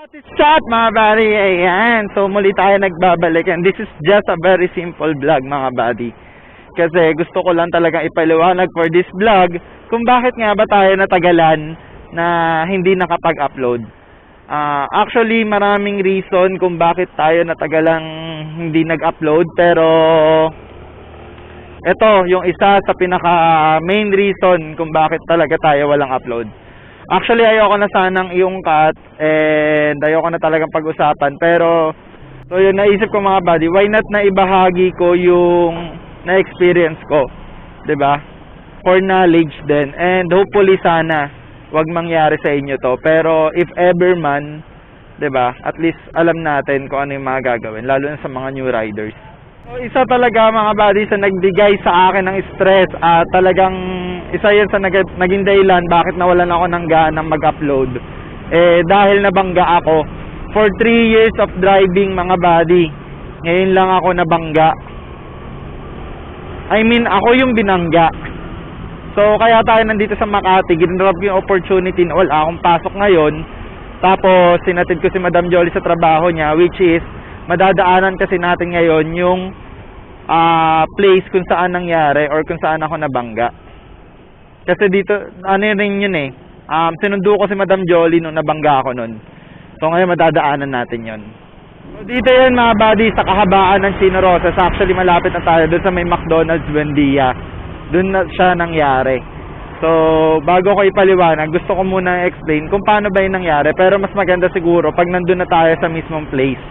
What is up mga buddy? Ayan, so muli tayo nagbabalik and this is just a very simple vlog mga buddy. Kasi gusto ko lang talagang ipaliwanag for this vlog kung bakit nga ba tayo natagalan na hindi nakapag-upload. Actually maraming reason kung bakit tayo natagalang hindi nag-upload, pero ito yung isa sa pinaka main reason kung bakit talaga tayo walang upload. Actually, ayoko na sanang iungkat and ayoko na talagang pag-usapan. Pero, so yun, naisip ko mga buddy, why not na ibahagi ko yung na-experience ko, 'di ba? For knowledge din. And hopefully sana, wag mangyari sa inyo to. Pero, if ever man, 'di ba, at least alam natin kung ano yung mga gagawin, lalo na sa mga new riders. So, isa talaga mga buddy sa nagbigay sa akin ng stress at talagang isa yan sa naging dahilan bakit nawalan ako ng ganang mag-upload. Dahil nabangga ako. For 3 years of driving mga buddy, ngayon lang ako nabangga. I mean, ako yung binangga. So, kaya tayo nandito sa Makati, ginrab yung opportunity na wala akong pasok ngayon. Tapos, sinatid ko si Madam Jolly sa trabaho niya, which is, madadaanan kasi natin ngayon yung place kung saan nangyari or kung saan ako nabangga. Kasi dito, ano rin yun sinundo ko si Madam Jolly nung nabangga ako nun. So ngayon madadaanan natin yun. So dito yun mga buddy, sa kahabaan ng Chino Rosas. Actually malapit na tayo doon sa may McDonald's Buendia. Doon na siya nangyari. So bago ko ipaliwanag, gusto ko muna explain kung paano ba yung nangyari. Pero mas maganda siguro pag nandun na tayo sa mismong place.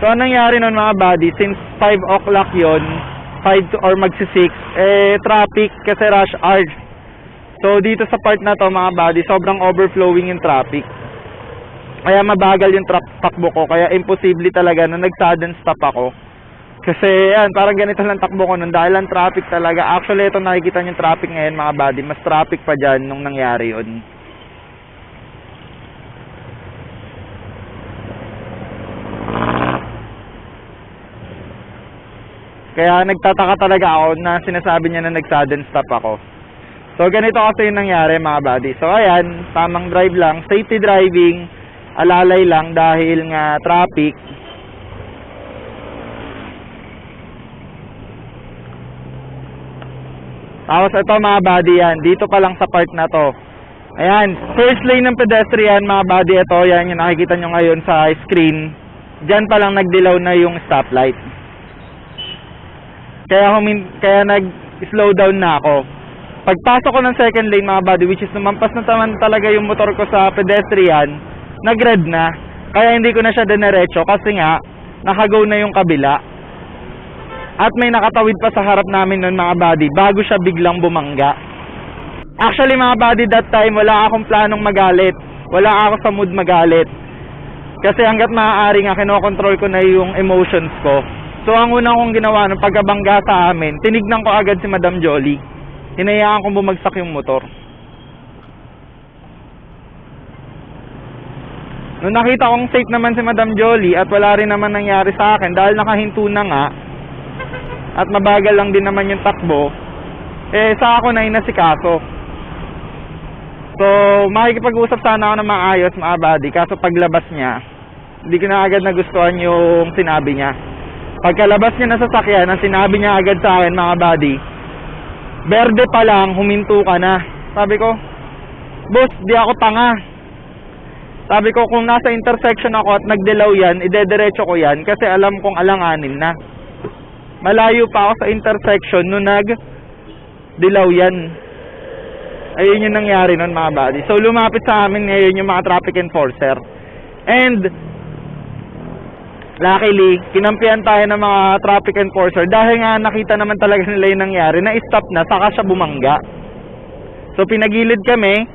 So anong nangyari nun mga buddy, since 5 o'clock yun, 5 or magsi 6, traffic kasi rush hour. So dito sa part na to mga buddy, sobrang overflowing yung traffic. Kaya mabagal yung takbo ko, kaya imposible talaga na nag-sudden stop ako. Kasi yan, parang ganito lang takbo ko nun dahil lang traffic talaga. Actually ito nakikita nyo yung traffic ngayon mga buddy, mas traffic pa dyan nung nangyari yun. Kaya nagtataka talaga ako na sinasabi niya na nag-sudden stop ako. So ganito kasi yung nangyari mga buddy. So ayan, tamang drive lang, safety driving, alalay lang dahil nga traffic. Tapos ito mga buddy yan, dito pa lang sa part na to. Ayan, first lane ng pedestrian mga buddy, ito yan yung nakikita nyo ngayon sa screen. Diyan pa lang nagdilaw na yung stoplight. Kaya nag-slow down na ako. Pagpasok ko ng second lane mga buddy, which is lumampas na naman talaga yung motor ko sa pedestrian, nag-red na. Kaya hindi ko na siya dinerecho kasi nga, nakago na yung kabila. At may nakatawid pa sa harap namin nun mga buddy, bago siya biglang bumangga. Actually mga buddy, that time, wala akong planong magalit. Wala ako sa mood magalit. Kasi hanggat maaari nga, kinokontrol ko na yung emotions ko. So ang una kong ginawa nung pagkabangga sa amin, tinignan ko agad si Madam Jolly. Hinayaan kong bumagsak yung motor. Nung nakita kong safe naman si Madam Jolly at wala rin naman nangyari sa akin dahil nakahinto na nga at mabagal lang din naman yung takbo, sa ako na inasikaso. So makikipag-usap sana ako ng maayos mga buddy, kaso paglabas niya, hindi ko na agad nagustuhan yung sinabi niya. Pagkalabas niya na sasakyan, ang sinabi niya agad sa akin mga buddy, berde pa lang, huminto ka na. Sabi ko, boss, di ako tanga. Sabi ko, kung nasa intersection ako at nagdilaw yan, idediretso ko yan kasi alam kong alanganin na. Malayo pa ako sa intersection nung nagdilaw yan. Ayun yung nangyari nun mga buddy. So lumapit sa amin ngayon yung mga traffic enforcer. And luckily, kinampihan tayo ng mga traffic enforcer dahil nga nakita naman talaga nila yung nangyari, na stop na, saka siya bumangga. So pinagilid kami,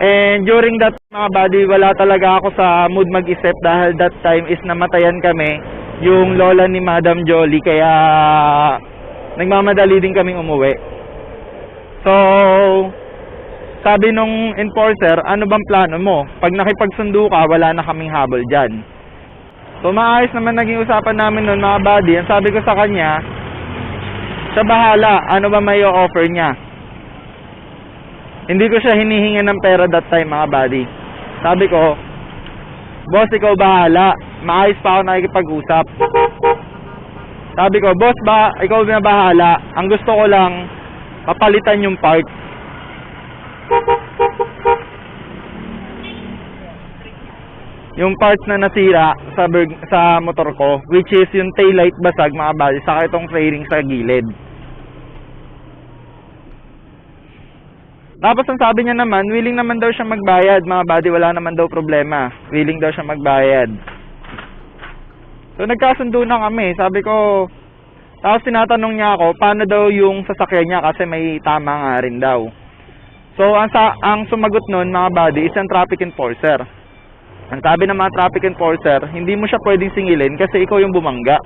and during that mga buddy, wala talaga ako sa mood mag-isip dahil that time is namatayan kami, yung lola ni Madam Jolly, kaya nagmamadali din kaming umuwi. So sabi nung enforcer, ano bang plano mo? Pag nakipagsundo ka, wala na kaming habol dyan. So maayos naman naging usapan namin nun mga buddy. Ang sabi ko sa kanya, siya bahala, ano ba may offer niya. Hindi ko siya hinihingan ng pera that time mga buddy. Sabi ko, boss, ikaw bahala. Maayos pa ako nakikipag-usap. Sabi ko, boss ba, ikaw na bahala. Ang gusto ko lang, papalitan yung parts. Yung parts na nasira sa motor ko, which is yung taillight basag mga buddy, saka itong fairing sa gilid. Tapos ang sabi niya naman, willing naman daw siya magbayad mga buddy, wala naman daw problema. Willing daw siya magbayad. So nagkasundo na kami, sabi ko, tapos tinatanong niya ako, paano daw yung sasakyan niya kasi may tama nga rin daw. So ang sumagot nun mga buddy, isang traffic enforcer. Ang sabi ng mga traffic enforcer, hindi mo siya pwedeng singilin kasi ikaw yung bumangga.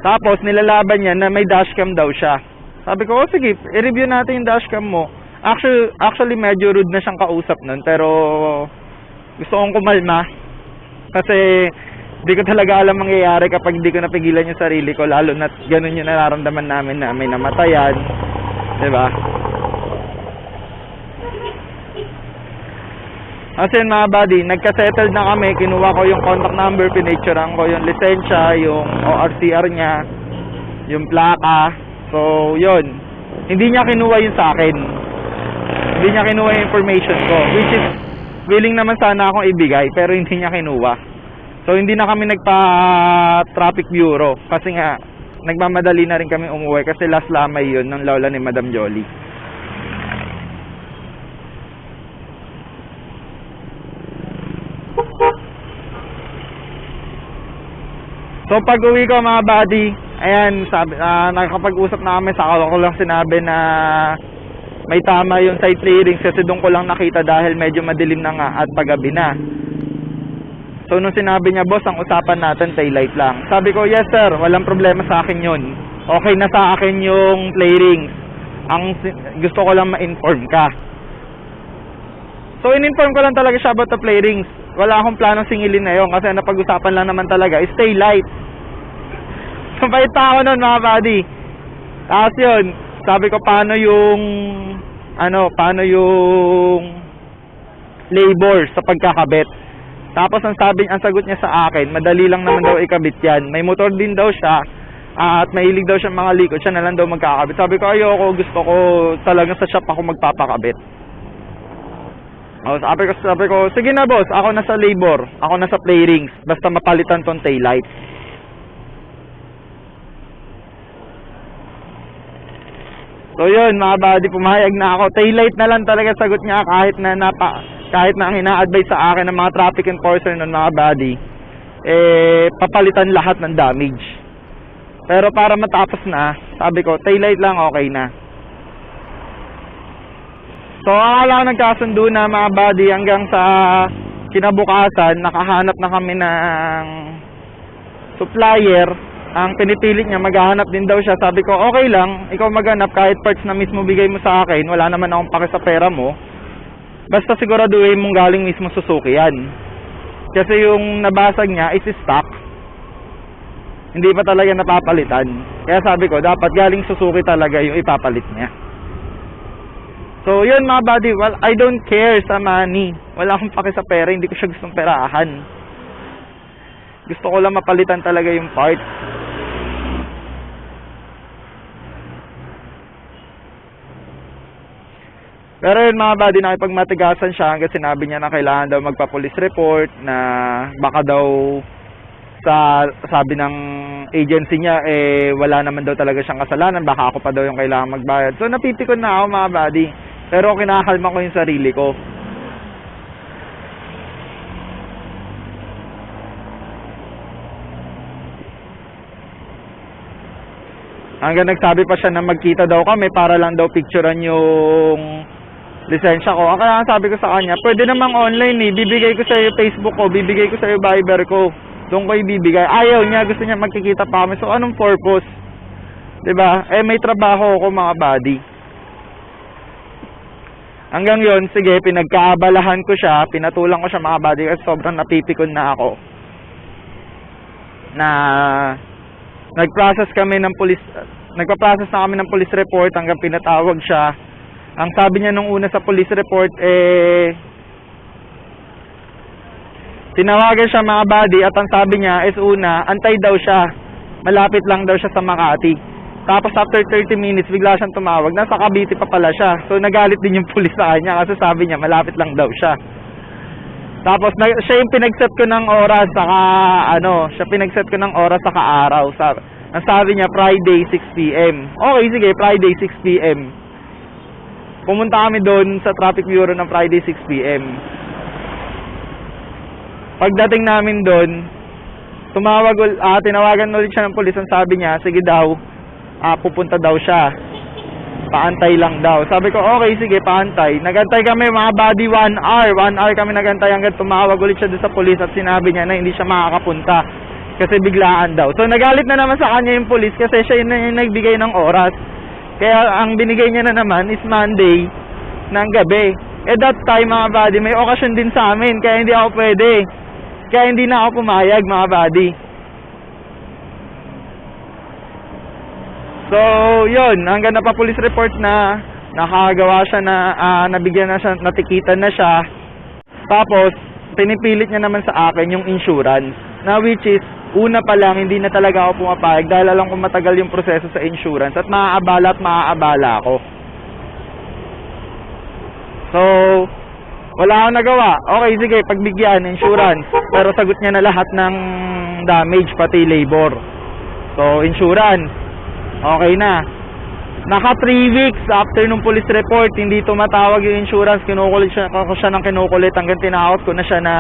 Tapos nilalaban niya na may dashcam daw siya. Sabi ko, sige, i-review natin yung dashcam mo. Actually medyo rude na siyang kausap nun, pero gusto kong kumalma. Kasi di ko talaga alam mangyayari kapag di ko napigilan yung sarili ko, lalo na ganun yung nararamdaman namin na may namatayan. Diba? Kasi mga buddy, nagka-settled na kami, kinuha ko yung contact number, pinicturean ko yung lisensya, yung ORCR niya, yung plaka. So, yun. Hindi niya kinuha yun sa akin. Hindi niya kinuha yung information ko, which is willing naman sana akong ibigay, pero hindi niya kinuha. So, hindi na kami nagpa-traffic bureau kasi nga, nagmamadali na rin kami umuwi kasi last lamay yun ng lola ni Madam Jolly. So pag uwi ko mga buddy, ayan, nakakapag-usap na kami, saka ko lang sinabi na may tama yung side clearings kasi doon ko lang nakita dahil medyo madilim na nga at paggabi na. So nung sinabi niya, boss, ang usapan natin taillight lang. Sabi ko, yes sir, walang problema sa akin yun. Okay na sa akin yung clearings. Ang gusto ko lang ma-inform ka. So in-inform ko lang talaga siya about the clearings. Wala akong planong singilin na yun kasi ang napag-usapan lang naman talaga is taillight. So bait pa ako nun mga buddy. Tapos yun, sabi ko paano yung labor sa pagkakabit. Tapos ang sagot niya sa akin, madali lang naman daw ikabit yan. May motor din daw siya at mahilig daw siya mga likod, siya na lang daw magkakabit. Sabi ko, ayoko, gusto ko talagang sa shop ako magpapakabit. Sabi ko, sige na boss, ako na sa labor, ako na sa play rings, basta mapalitan tong taillight. So yun mga buddy, pumayag na ako. Taillight na lang talaga sagot niya kahit na ang ina-advise sa akin ng mga traffic enforcer nun mga buddy, papalitan lahat ng damage. Pero para matapos na, sabi ko, taillight lang, okay na. So akala ko nagkasundo na mga buddy hanggang sa kinabukasan, nakahanap na kami ng supplier. Ang pinipilit niya, maghahanap din daw siya. Sabi ko, okay lang, ikaw maghanap kahit parts na mismo bigay mo sa akin, wala naman akong pake sa pera mo. Basta siguraduhin mong galing mismo Suzuki yan. Kasi yung nabasag niya is stock. Hindi pa talaga napapalitan. Kaya sabi ko, dapat galing Suzuki talaga yung ipapalit niya. So yun mga buddy, well, I don't care sa money. Wala akong pake sa pera, hindi ko siya gustong perahan. Gusto ko lang mapalitan talaga yung parts. Pero yun mga buddy, nakipagmatigasan siya hanggang sinabi niya na kailangan daw magpa-police report, na baka daw sabi ng agency niya wala naman daw talaga siyang kasalanan, baka ako pa daw yung kailangan magbayad. So napipikon na ako mga buddy, pero kinakalma ko yung sarili ko. Hanggang nagsabi pa siya na magkita daw kami para lang daw picturean yung lisensya ko. Ang kaya sabi ko sa kanya, pwede namang online bibigay ko sa iyo Facebook ko, bibigay ko sa iyo Viber ko. Doon ko ibibigay. Ayaw niya, gusto niya magkikita pa kami. So anong purpose? 'Di ba? May trabaho ako mga buddy. Hanggang yon, sige, pinagkaabalahan ko siya, pinatulang ko siya mga buddy kasi sobrang napipikon na ako. Na nagpa-process na kami ng police report hanggang pinatawag siya. Ang sabi niya nung una sa police report, tinawagan siya mga buddy at ang sabi niya is una, antay daw siya. Malapit lang daw siya sa Makati. Tapos after 30 minutes, bigla siyang tumawag. Nasa Cavite pa pala siya. So nagalit din yung police sa kanya kasi sabi niya malapit lang daw siya. Tapos siya yung pinag-set ko ng oras saka siya pinag-set ko ng oras saka araw. Ang sabi niya Friday 6 PM. Okay, sige, Friday 6 PM. Pumunta kami doon sa traffic bureau ng Friday 6 PM. Pagdating namin doon, tinawagan ulit siya ng pulis. Ang sabi niya, sige daw, pupunta daw siya. Paantay lang daw. Sabi ko, okay, sige, paantay. Nagantay kami mga buddy 1 hour. 1 hour kami nagantay hanggang tumawag ulit siya doon sa pulis at sinabi niya na hindi siya makakapunta kasi biglaan daw. So nagalit na naman sa kanya yung pulis kasi siya yung nagbigay ng oras. Kaya ang binigay niya na naman is Monday ng gabi. That time mga buddy, may okasyon din sa amin kaya hindi ako pwede. Kaya hindi na ako pumayag mga buddy. So, yun, hanggang na pa police report na nakagawa siya na nabigyan na siya, natikitan na siya. Tapos, pinipilit niya naman sa akin yung insurance. Na which is, una pa lang, hindi na talaga ako pumapayag dahil alam kong matagal yung proseso sa insurance at maaabala ako. So, wala akong nagawa. Okay, sige, pagbigyan, insurance. Pero sagot niya na lahat ng damage, pati labor. So, insurance. Okay na. Naka 3 weeks after nung police report, hindi tumatawag yung insurance. Kinukulit siya ng kinukulit hanggang tinakot ko na siya na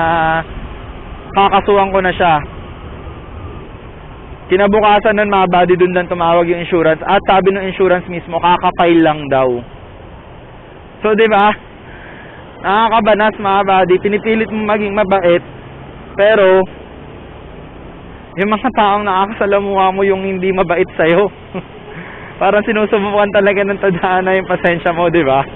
kakasuhan ko na siya. Kinabukasan nun mga buddy, dun lang tumawag yung insurance at sabi ng insurance mismo, kaka-file lang daw. So, di ba? Nakakabanas mga buddy, pinipilit mo maging mabait, pero yung mga taong nakakasalamuha mo yung hindi mabait sa'yo. Parang sinusubukan talaga ng tadhana yung pasensya mo, di ba?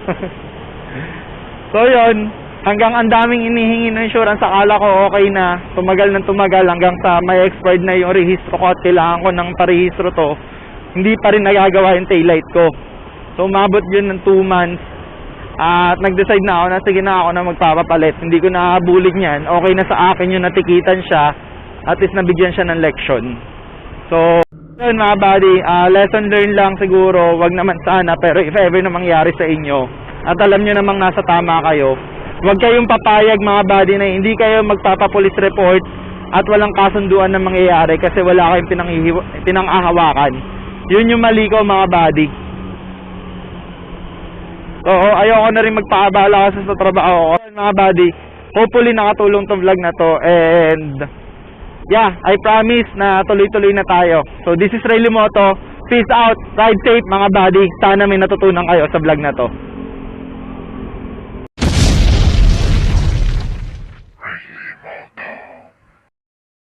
So, yun. Hanggang ang daming inihingi ng insurance, akala ko okay na, tumagal ng tumagal hanggang sa may expired na yung rehistro ko at kailangan ko ng parehistro to, hindi pa rin nagagawa yung taillight ko. So umabot yun ng 2 months at nag-decide na ako na sige na ako na magpapapalit. Hindi ko nahabulin yan, okay na sa akin yung natikitan siya, at least nabigyan siya ng leksyon. So yun mga buddy, lesson learned lang siguro, wag naman sana, pero if ever na mangyari sa inyo at alam nyo namang nasa tama kayo, huwag kayong papayag mga buddy na hindi kayo magpapapolice report at walang kasunduan na mangyayari kasi wala kayong pinang-ahawakan. Yun yung mali ko mga buddy. Oo, ayoko na rin magpaabala kasi sa trabaho ko. Mga buddy, hopefully nakatulong tong vlog na to and yeah, I promise na tuloy-tuloy na tayo. So this is Ray Limoto. Peace out, ride safe mga buddy. Sana may natutunan kayo sa vlog na to.